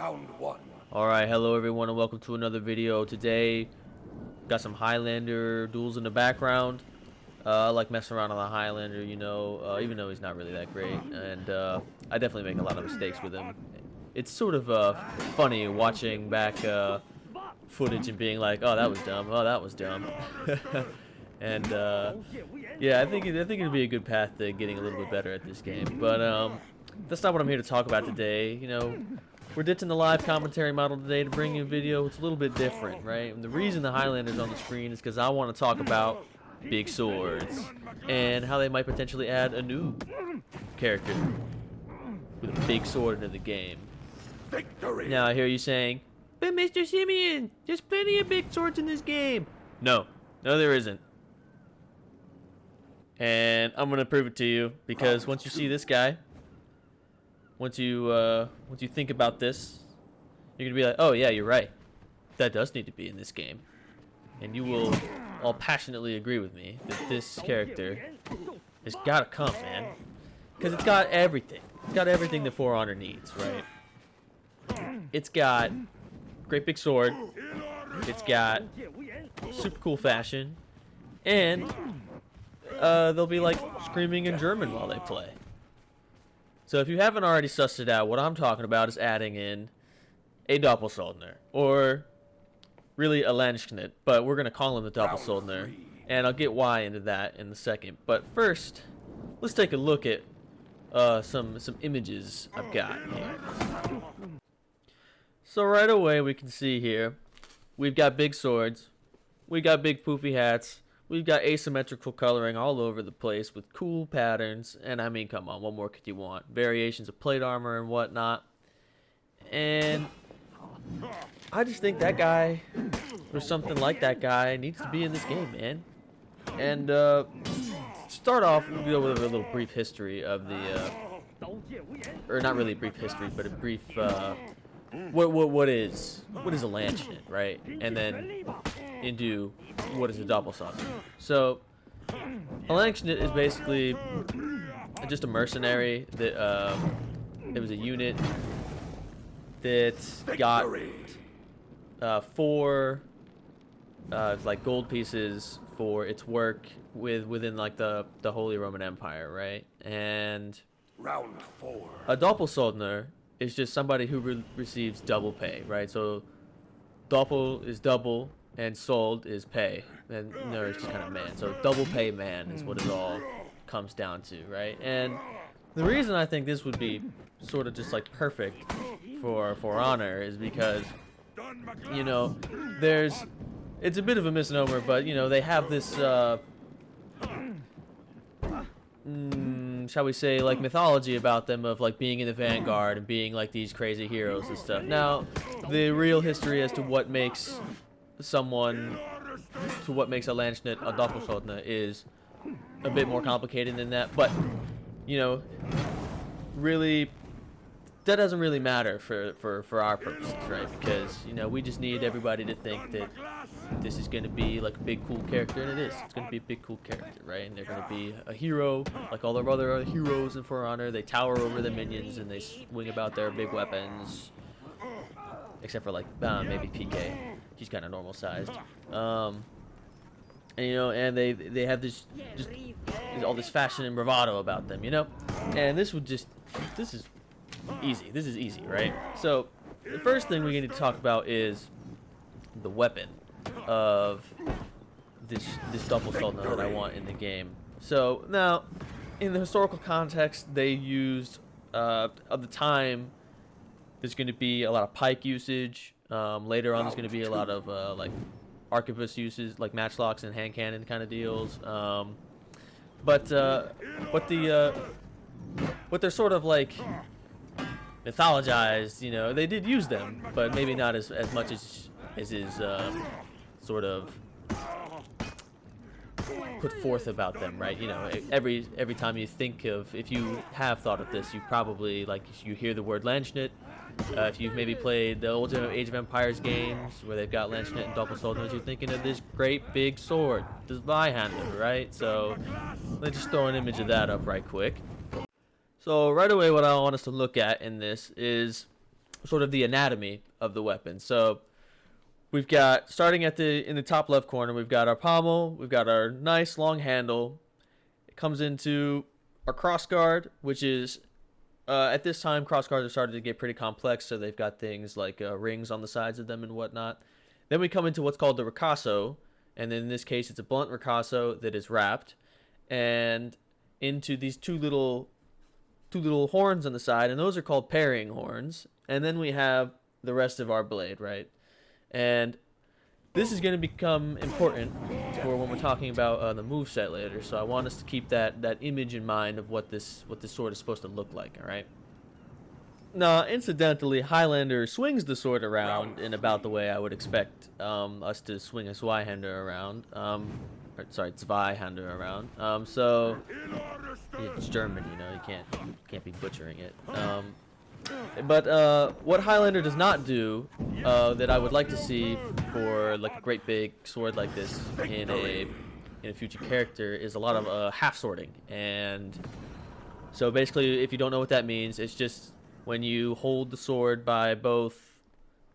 Round one. Alright, hello everyone and welcome to another video. Today, got some Highlander duels in the background. I like messing around on the Highlander, you know, even though he's not really that great. And I definitely make a lot of mistakes with him. It's sort of funny watching back footage and being like, oh, that was dumb, oh, that was dumb. And yeah, I think it'd be a good path to getting a little bit better at this game. But that's not what I'm here to talk about today. You know, we're ditching the live commentary model today to bring you a video. It's a little bit different, right? And the reason the Highlander's on the screen is because I want to talk about big swords and how they might potentially add a new character with a big sword into the game. Victory. Now I hear you saying, but Mr. Simeon, there's plenty of big swords in this game. No, there isn't. And I'm gonna prove it to you because once you see this guy, once you think about this, you're gonna be like, oh yeah, you're right. That does need to be in this game, and you will all passionately agree with me that this character has gotta come, man, because it's got everything. It's got everything that For Honor needs, right? It's got great big sword. It's got super cool fashion, and they'll be like screaming in German while they play. So if you haven't already sussed it out, what I'm talking about is adding in a Doppelsoldner, or really a Landsknecht, but we're going to call him the Doppelsoldner, and I'll get why into that in a second. But first, let's take a look at some images I've got here. So right away we can see here, we've got big swords, we got big poofy hats, we've got asymmetrical coloring all over the place with cool patterns, and I mean, come on, what more could you want? Variations of plate armor and whatnot. And I just think that guy, or something like that guy, needs to be in this game, man. And start off, we'll go with a little brief history of the, or not really a brief history, but a brief, what is a Landsknecht, right? And then into what is a Doppelsoldner. So a Landsknecht is basically just a mercenary that it was a unit that got four like gold pieces for its work within like the Holy Roman Empire, right? And Round four. a Doppelsoldner is just somebody who receives double pay, right? So Doppel is double and sold is pay, and no, it's just kind of man. So double pay man is what it all comes down to, right? And the reason I think this would be sort of just like perfect for Honor is because, you know, it's a bit of a misnomer, but you know, they have this shall we say, like, mythology about them of like being in the vanguard and being like these crazy heroes and stuff. Now the real history as to what makes a Landsknecht a Doppelsoldner is a bit more complicated than that, but you know, really that doesn't really matter for our purposes, right? Because, you know, we just need everybody to think that this is going to be like a big cool character, and it is. It's going to be a big cool character, right? And they're going to be a hero like all the other heroes in For Honor. They tower over the minions and they swing about their big weapons, except for like maybe PK. She's kind of normal sized. And you know, and they have this just all this fashion and bravado about them, you know. And this is easy. This is easy, right? So the first thing we need to talk about is the weapon of this Doppelsoldner that I want in the game. So now, in the historical context, they used of the time. There's going to be a lot of pike usage. Later on, there's going to be a lot of like arquebus uses, like matchlocks and hand cannon kind of deals. But what they're sort of like mythologized, you know, they did use them, but maybe not as much as is sort of put forth about them, right? You know, every time you think of, if you have thought of this, you probably, like, you hear the word Landsknecht. If you've maybe played the old Age of Empires games where they've got Landsknecht and Doppelsoldners, you're thinking of this great big sword, this Zweihander, right? So let's just throw an image of that up right quick. So right away, what I want us to look at in this is sort of the anatomy of the weapon. So we've got, starting at in the top left corner, we've got our pommel, we've got our nice long handle. It comes into our crossguard, which is, at this time, crossguards are starting to get pretty complex, so they've got things like rings on the sides of them and whatnot. Then we come into what's called the ricasso, and then in this case, it's a blunt ricasso that is wrapped, and into these two little horns on the side, and those are called parrying horns. And then we have the rest of our blade, right? And this is going to become important for when we're talking about the moveset later. So I want us to keep that image in mind of what this sword is supposed to look like. All right. Now, incidentally, Highlander swings the sword around in about the way I would expect us to swing a Zweihander around. Zweihander around. So it's German, you know, you can't be butchering it. But what Highlander does not do, that I would like to see for like a great big sword like this in a future character, is a lot of half swording. And so basically, if you don't know what that means, it's just when you hold the sword by both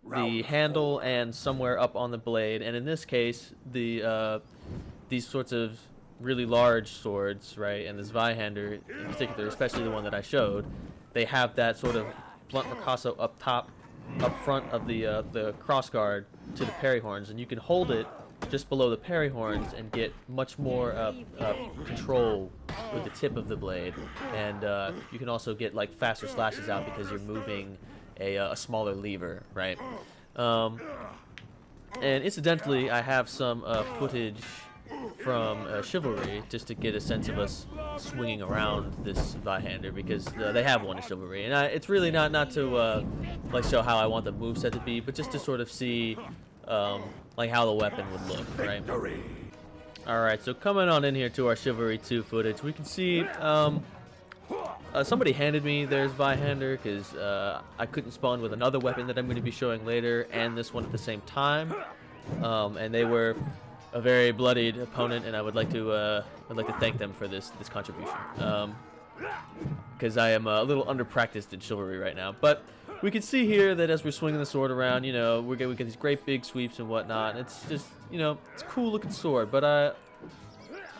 the handle and somewhere up on the blade. And in this case, these sorts of really large swords, right, and the Zweihander in particular, especially the one that I showed, they have that sort of blunt ricasso up front of the crossguard to the parry horns, and you can hold it just below the parry horns and get much more control with the tip of the blade, and you can also get like faster slashes out because you're moving a smaller lever, right? And incidentally, I have some footage from Chivalry just to get a sense of us swinging around this Zweihander, because they have one in Chivalry, and it's really not to like show how I want the moveset to be, but just to sort of see like how the weapon would look, right? Alright, so coming on in here to our Chivalry 2 footage, we can see somebody handed me their Zweihander because I couldn't spawn with another weapon that I'm going to be showing later and this one at the same time, and they were a very bloodied opponent, and I would like to thank them for this contribution, because I am a little underpracticed in Chivalry right now. But we can see here that as we're swinging the sword around, you know, we get these great big sweeps and whatnot. And it's just, you know, it's a cool looking sword, but I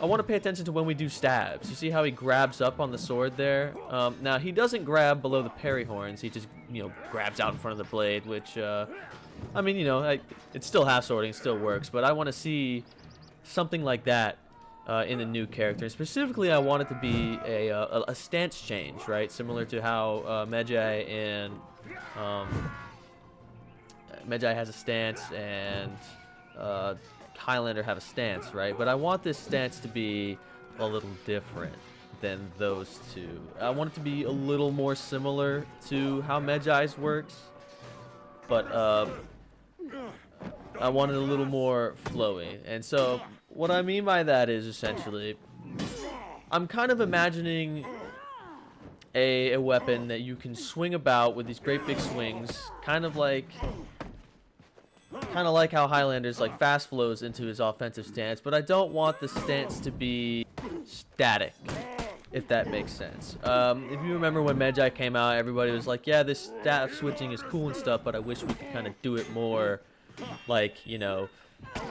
want to pay attention to when we do stabs. You see how he grabs up on the sword there? Now, he doesn't grab below the parry horns. He just, you know, grabs out in front of the blade, which, I mean, you know, it's still half swording, it still works, but I want to see something like that in the new character. And specifically, I want it to be a stance change, right? Similar to how Medjay and Medjay has a stance and Highlander have a stance, right? But I want this stance to be a little different than those two. I want it to be a little more similar to how Medjay's works, but I want it a little more flowy. And so what I mean by that is essentially, I'm kind of imagining a weapon that you can swing about with these great big swings, kind of like how Highlander's like fast flows into his offensive stance, but I don't want the stance to be static, if that makes sense. If you remember when Medjay came out, everybody was like, yeah, this staff switching is cool and stuff, but I wish we could kind of do it more like, you know,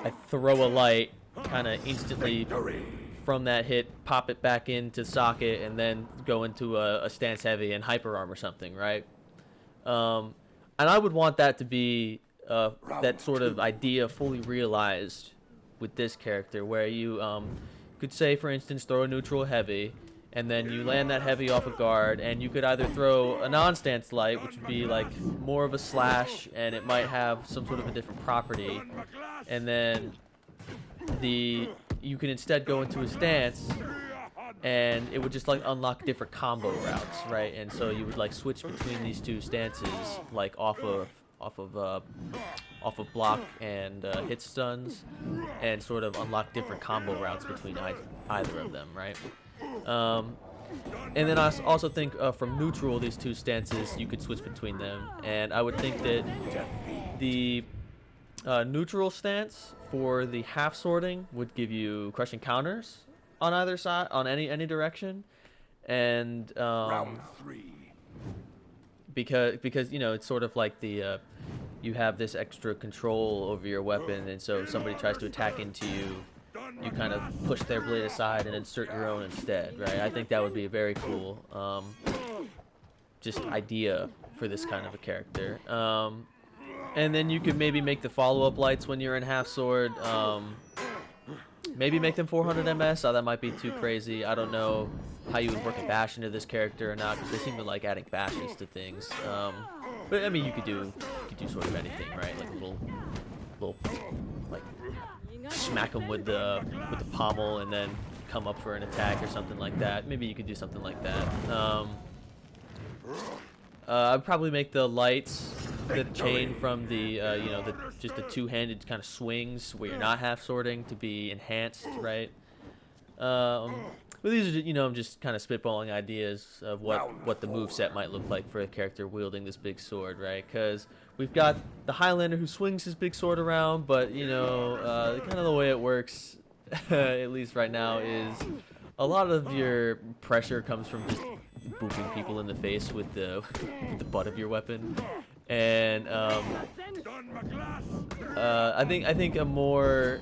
I throw a light, kind of instantly from that hit, pop it back into socket, and then go into a stance heavy and hyper arm or something, right? And I would want that to be that sort of idea fully realized with this character, where you could say, for instance, throw a neutral heavy, and then you land that heavy off a guard, and you could either throw a non-stance light, which would be like more of a slash, and it might have some sort of a different property, and then you can instead go into a stance, and it would just like unlock different combo routes, right? And so you would like switch between these two stances, like off of block and hit stuns, and sort of unlock different combo routes between either of them, right? And then I also think from neutral, these two stances, you could switch between them, and I would think that the neutral stance for the half sorting would give you crushing counters on either side, on any direction, and Round 3. because you know it's sort of like the you have this extra control over your weapon, and so if somebody tries to attack into you, you kind of push their blade aside and insert your own instead, right? I think that would be a very cool just idea for this kind of a character. And then you could maybe make the follow-up lights when you're in half sword. Maybe make them 400 ms. Oh, that might be too crazy. I don't know how you would work a bash into this character or not, because they seem to like adding bashes to things. But I mean, you could do sort of anything, right? Like a little like smack them with the pommel and then come up for an attack or something like that. Maybe you could do something like that. I'd probably make the lights the chain from the you know, just the two-handed kind of swings where you're not half swording to be enhanced, right? But these are, you know, I'm just kind of spitballing ideas of what the moveset might look like for a character wielding this big sword, right? Because we've got the Highlander who swings his big sword around, but you know, kind of the way it works, at least right now, is a lot of your pressure comes from just booping people in the face with the butt of your weapon, and I think a more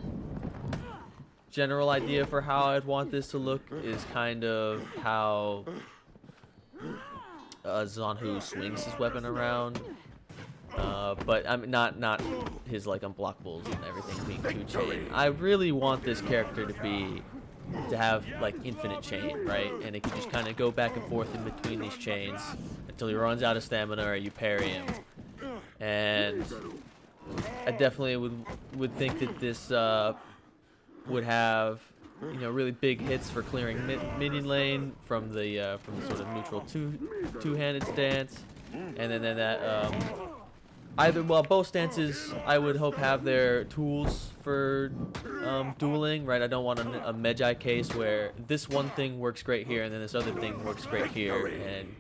general idea for how I'd want this to look is kind of how Zanhu swings his weapon around, but I'm not his like unblockables and everything being too chain. I really want this character to have like infinite chain, right? And it can just kind of go back and forth in between these chains until he runs out of stamina or you parry him. And I definitely would think that this would have, you know, really big hits for clearing minion lane from the sort of neutral two-handed stance, and then that both stances I would hope have their tools for dueling, right? I don't want a Medjai case where this one thing works great here and then this other thing works great here, and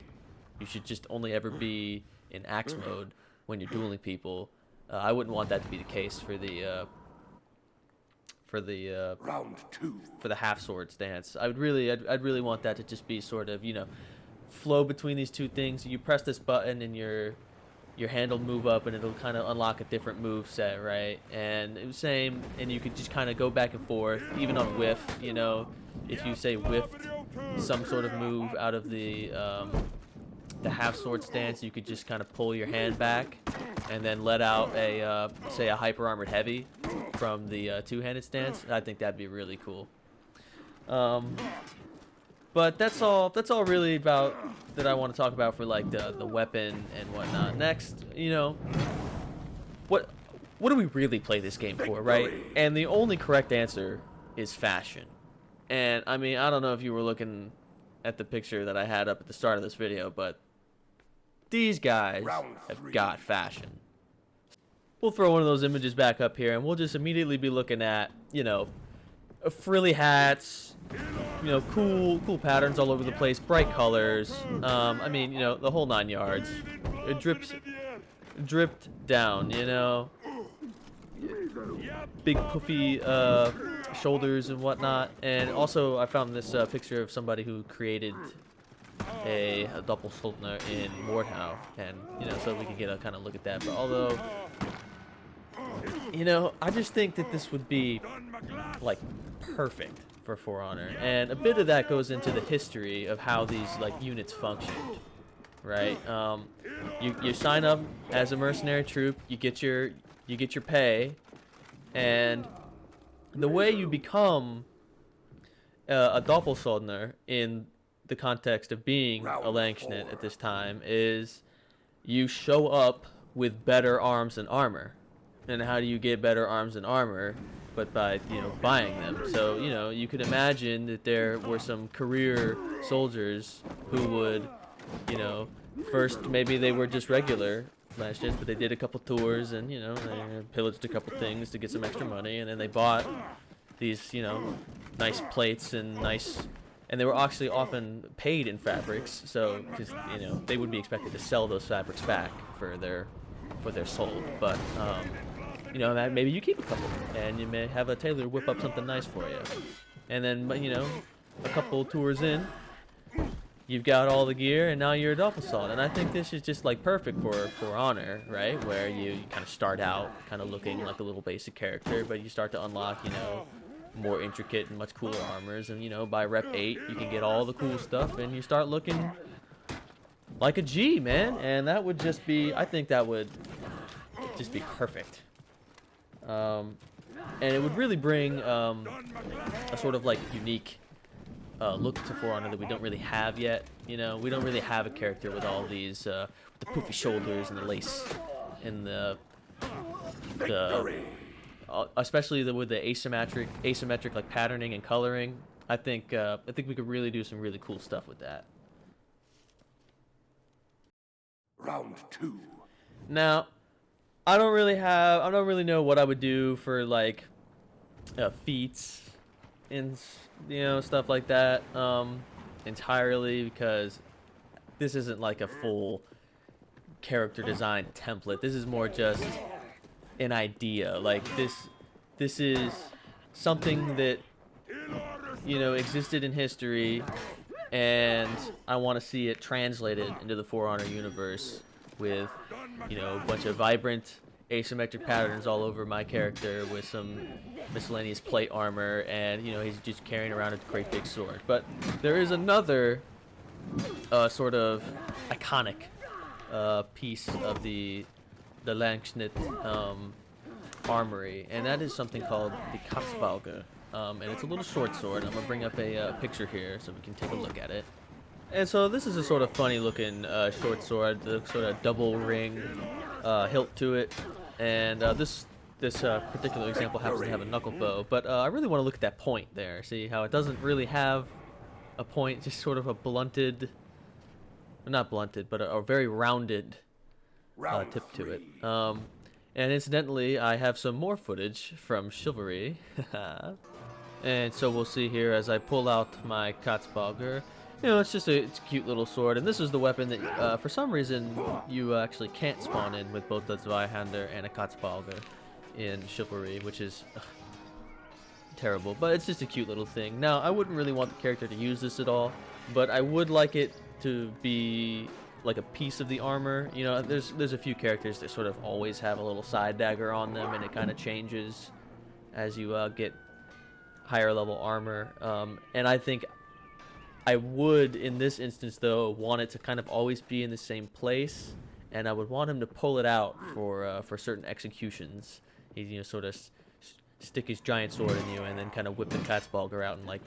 you should just only ever be in axe mode when you're dueling people. I wouldn't want that to be the case for the Round two. for the half sword stance. I'd really want that to just be sort of, you know, flow between these two things. You press this button and your hand will move up and it'll kind of unlock a different move set, right? And it was same, and you could just kind of go back and forth, even on whiff, you know, if you say whiffed some sort of move out of the half sword stance, you could just kind of pull your hand back and then let out a say a hyper armored heavy from the two-handed stance. I think that'd be really cool. But that's all really about that I want to talk about for like the weapon and whatnot. Next, you know, what do we really play this game for, right? And the only correct answer is fashion. And I mean, I don't know if you were looking at the picture that I had up at the start of this video, but these guys have got fashion. We'll throw one of those images back up here and we'll just immediately be looking at, you know, frilly hats, you know, cool patterns all over the place, bright colors. I mean, you know, the whole 9 yards. It dripped down, you know. Big puffy shoulders and whatnot. And also, I found this picture of somebody who created a Doppelstulpner in Mordhau, and you know, so we could get a kind of look at that. But although, you know, I just think that this would be like perfect for For Honor, and a bit of that goes into the history of how these like units functioned, right? You sign up as a mercenary troop, you get your pay, and the way you become a Doppelsoldner in the context of being a Langschnitt at this time is you show up with better arms and armor. And how do you get better arms and armor? But by, you know, buying them. So, you know, you could imagine that there were some career soldiers who would, you know, first maybe they were just regular Langschnitts, but they did a couple tours and, you know, they pillaged a couple things to get some extra money, and then they bought these, you know, nice plates and and they were actually often paid in fabrics, so, because, you know, they would be expected to sell those fabrics back for their sold, but, you know, maybe you keep a couple, and you may have a tailor whip up something nice for you. And then, you know, a couple tours in, you've got all the gear, and now you're a double salt. And I think this is just like perfect for Honor, right? Where you kind of start out kind of looking like a little basic character, but you start to unlock, you know, more intricate and much cooler armors. And you know, by rep 8, you can get all the cool stuff, and you start looking like a G, man. And that would just be, I think that would just be perfect. And it would really bring a sort of like unique look to For Honor that we don't really have yet. You know, we don't really have a character with all these the poofy shoulders and the lace and the especially with the asymmetric like patterning and coloring. I think we could really do some really cool stuff with that. Round 2. Now, I don't really know what I would do for like feats and, you know, stuff like that entirely, because this isn't like a full character design template. This is more just an idea. Like this is something that, you know, existed in history, and I want to see it translated into the For Honor universe with, you know, a bunch of vibrant asymmetric patterns all over my character with some miscellaneous plate armor, and, you know, he's just carrying around a great big sword. But there is another sort of iconic piece of the Langschnitt armory, and that is something called the Katzbauge. And it's a little short sword. I'm gonna bring up a picture here so we can take a look at it. And so this is a sort of funny looking short sword, the sort of double ring hilt to it, and this particular example happens to have a knuckle bow. But I really want to look at that point there. See how it doesn't really have a point, just sort of a blunted, not blunted, but a very rounded tip to it. And incidentally, I have some more footage from Chivalry. And so we'll see here as I pull out my Katzbauger. You know, it's a cute little sword, and this is the weapon that, for some reason, you actually can't spawn in with both the Zweihander and a Katzbauger in Chivalry, which is terrible, but it's just a cute little thing. Now, I wouldn't really want the character to use this at all, but I would like it to be like a piece of the armor. You know, there's a few characters that sort of always have a little side dagger on them, and it kind of changes as you get higher level armor. And I think I would, in this instance, though, want it to kind of always be in the same place, and I would want him to pull it out for certain executions. He, you know, sort of stick his giant sword in you, and then kind of whip the Katzbauger out and like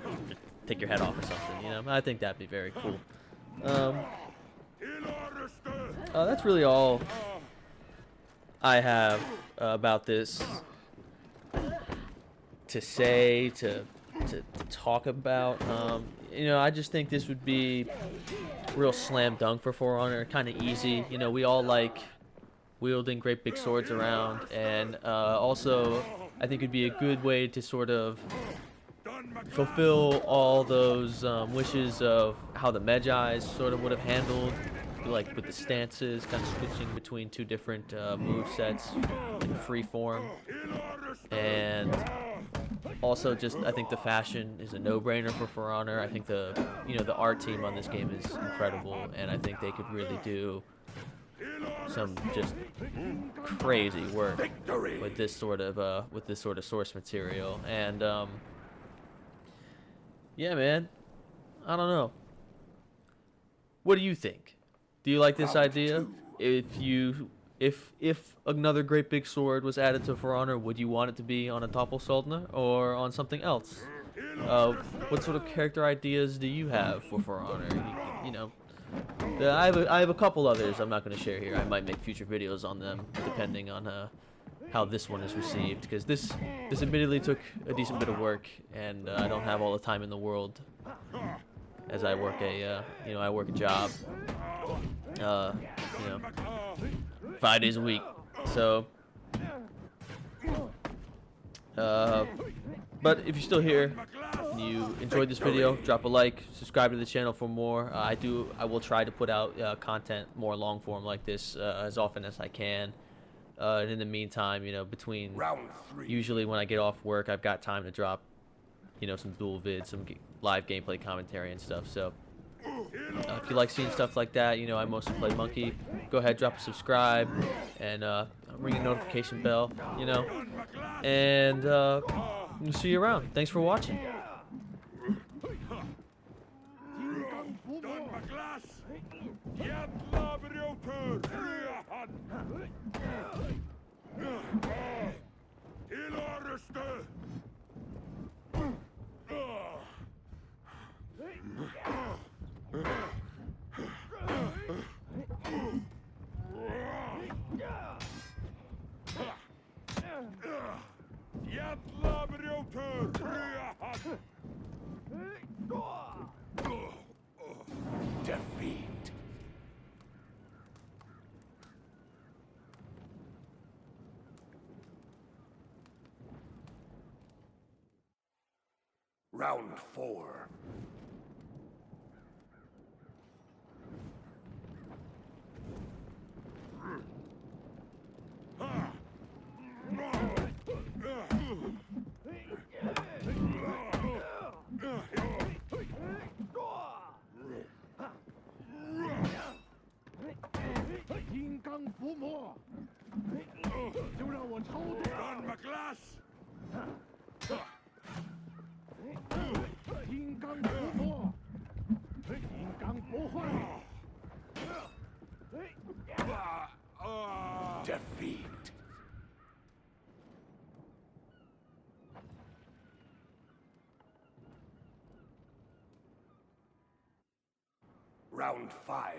take your head off or something. You know, I think that'd be very cool. That's really all I have about this to say, to talk about. You know, I just think this would be real slam dunk for For Honor, kind of easy. You know, we all like wielding great big swords around, and also I think it'd be a good way to sort of fulfill all those wishes of how the Medjais sort of would have handled, like with the stances, kind of switching between two different move sets in free form. And also, just I think the fashion is a no-brainer for Honor. I think the art team on this game is incredible, and I think they could really do some just crazy work with this sort of source material. And yeah, man, I don't know. What do you think? Do you like this idea? If another great big sword was added to For Honor, would you want it to be on a Doppelsoldner or on something else? What sort of character ideas do you have for Honor? You know, I have a couple others I'm not going to share here. I might make future videos on them depending on how this one is received, because this admittedly took a decent bit of work, and I don't have all the time in the world, as I work a job, 5 days a week. So, but if you're still here and you enjoyed this video, drop a like, subscribe to the channel for more. I will try to put out content more long form like this as often as I can. And in the meantime, you know, between usually when I get off work, I've got time to drop, you know, some dual vids, some live gameplay commentary and stuff. So If you like seeing stuff like that, you know, I mostly play Monkey. Go ahead, drop a subscribe, and ring a notification bell, you know. And we'll see you around. Thanks for watching. Defeat. Round 4. Don McGlass! Defeat. Round 5.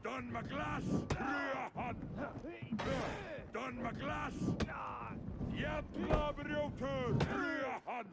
Don McGlass! Don McGlass! Jävla bröter! Röhan!